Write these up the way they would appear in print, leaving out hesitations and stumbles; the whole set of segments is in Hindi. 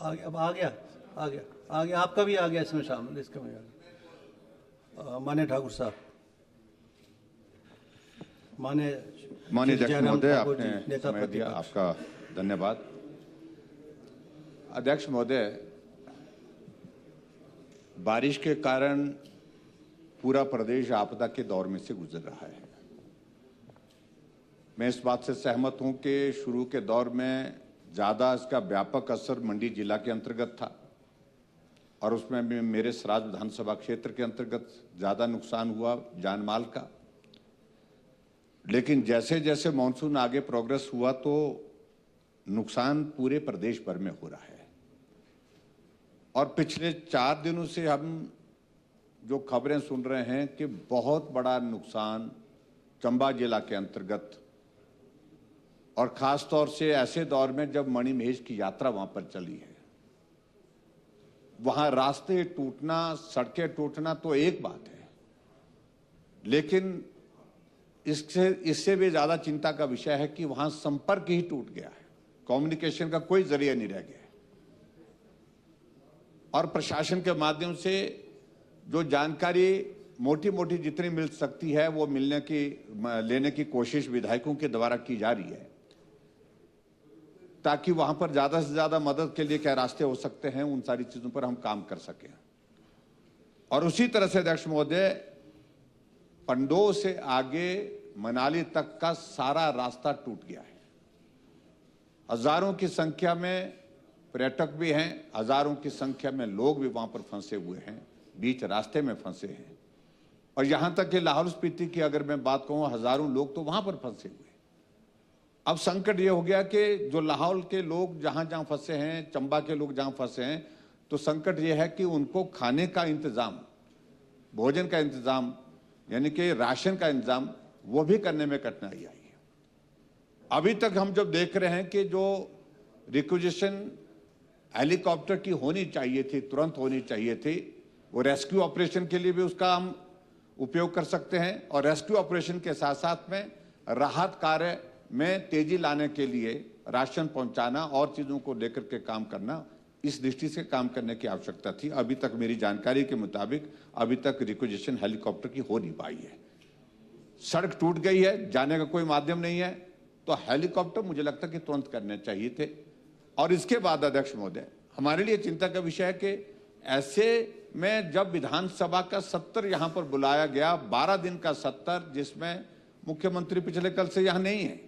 गया, अब आ गया, आ गया, आ गया, आपका भी आ गया इसमें शामिल, इसका भी आ गया। माननीय ठाकुर साहब, माननीय अध्यक्ष महोदय, आपने समय दिया, आपका धन्यवाद। अध्यक्ष महोदय, बारिश के कारण पूरा प्रदेश आपदा के दौर में से गुजर रहा है। मैं इस बात से सहमत हूं कि शुरू के दौर में ज़्यादा इसका व्यापक असर मंडी जिला के अंतर्गत था और उसमें भी मेरे सराज विधानसभा क्षेत्र के अंतर्गत ज़्यादा नुकसान हुआ जान माल का। लेकिन जैसे जैसे मानसून आगे प्रोग्रेस हुआ तो नुकसान पूरे प्रदेश भर में हो रहा है। और पिछले 4 दिनों से हम जो खबरें सुन रहे हैं कि बहुत बड़ा नुकसान चंबा जिला के अंतर्गत, और खास तौर से ऐसे दौर में जब मणिमहेश की यात्रा वहां पर चली है। वहां रास्ते टूटना, सड़कें टूटना तो एक बात है, लेकिन इससे भी ज्यादा चिंता का विषय है कि वहां संपर्क ही टूट गया है, कम्युनिकेशन का कोई जरिया नहीं रह गया है। और प्रशासन के माध्यम से जो जानकारी मोटी मोटी जितनी मिल सकती है वो लेने की कोशिश विधायकों के द्वारा की जा रही है, ताकि वहां पर ज्यादा से ज्यादा मदद के लिए क्या रास्ते हो सकते हैं, उन सारी चीजों पर हम काम कर सकें। और उसी तरह से अध्यक्ष महोदय, पंडो से आगे मनाली तक का सारा रास्ता टूट गया है। हजारों की संख्या में पर्यटक भी हैं, हजारों की संख्या में लोग भी वहां पर फंसे हुए हैं, बीच रास्ते में फंसे हैं। और यहां तक कि लाहौल स्पीति की अगर मैं बात कहूं, हजारों लोग तो वहां पर फंसे हुए हैं। अब संकट यह हो गया कि जो लाहौल के लोग जहां जहां फंसे हैं, चंबा के लोग जहां फंसे हैं, तो संकट यह है कि उनको खाने का इंतजाम, भोजन का इंतजाम, यानी कि राशन का इंतजाम, वो भी करने में कठिनाई आई है। अभी तक हम जब देख रहे हैं कि जो रिक्विजिशन हेलीकॉप्टर की होनी चाहिए थी, तुरंत होनी चाहिए थी, वो रेस्क्यू ऑपरेशन के लिए भी उसका हम उपयोग कर सकते हैं, और रेस्क्यू ऑपरेशन के साथ साथ में राहत कार्य में तेजी लाने के लिए राशन पहुंचाना और चीजों को लेकर के काम करना, इस दृष्टि से काम करने की आवश्यकता थी। अभी तक मेरी जानकारी के मुताबिक अभी तक रिक्विजिशन हेलीकॉप्टर की हो नहीं पाई है। सड़क टूट गई है, जाने का कोई माध्यम नहीं है, तो हेलीकॉप्टर मुझे लगता है कि तुरंत करने चाहिए थे। और इसके बाद अध्यक्ष महोदय, हमारे लिए चिंता का विषय है कि ऐसे में जब विधानसभा का सत्र यहां पर बुलाया गया, 12 दिन का सत्र, जिसमें मुख्यमंत्री पिछले कल से यहां नहीं है,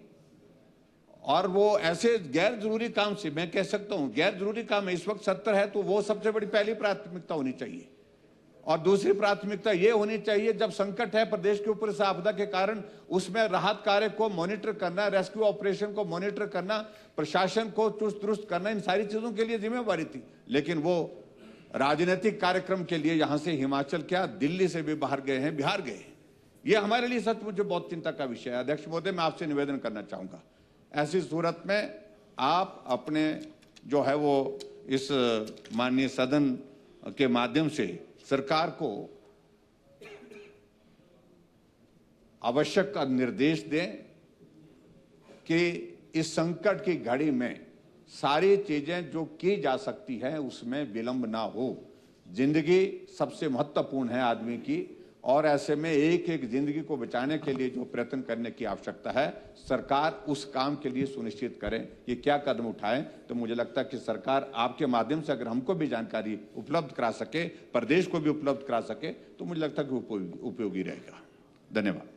और वो ऐसे गैर जरूरी काम से, मैं कह सकता हूं गैर जरूरी काम है, इस वक्त सत्र है तो वो सबसे बड़ी पहली प्राथमिकता होनी चाहिए। और दूसरी प्राथमिकता ये होनी चाहिए, जब संकट है प्रदेश के ऊपर इस आपदा के कारण, उसमें राहत कार्य को मॉनिटर करना, रेस्क्यू ऑपरेशन को मॉनिटर करना, प्रशासन को चुस्त दुरुस्त करना, इन सारी चीजों के लिए जिम्मेवारी थी। लेकिन वो राजनीतिक कार्यक्रम के लिए यहां से हिमाचल क्या, दिल्ली से भी बाहर गए हैं, बिहार गए हैं। ये हमारे लिए सचमुच बहुत चिंता का विषय है। अध्यक्ष महोदय, मैं आपसे निवेदन करना चाहूंगा, ऐसी सूरत में आप अपने जो है वो इस माननीय सदन के माध्यम से सरकार को आवश्यक निर्देश दें कि इस संकट की घड़ी में सारी चीजें जो की जा सकती है उसमें विलंब ना हो। जिंदगी सबसे महत्वपूर्ण है आदमी की, और ऐसे में एक एक जिंदगी को बचाने के लिए जो प्रयत्न करने की आवश्यकता है, सरकार उस काम के लिए सुनिश्चित करें कि क्या कदम उठाएं। तो मुझे लगता है कि सरकार आपके माध्यम से अगर हमको भी जानकारी उपलब्ध करा सके, प्रदेश को भी उपलब्ध करा सके, तो मुझे लगता है कि उपयोगी रहेगा। धन्यवाद।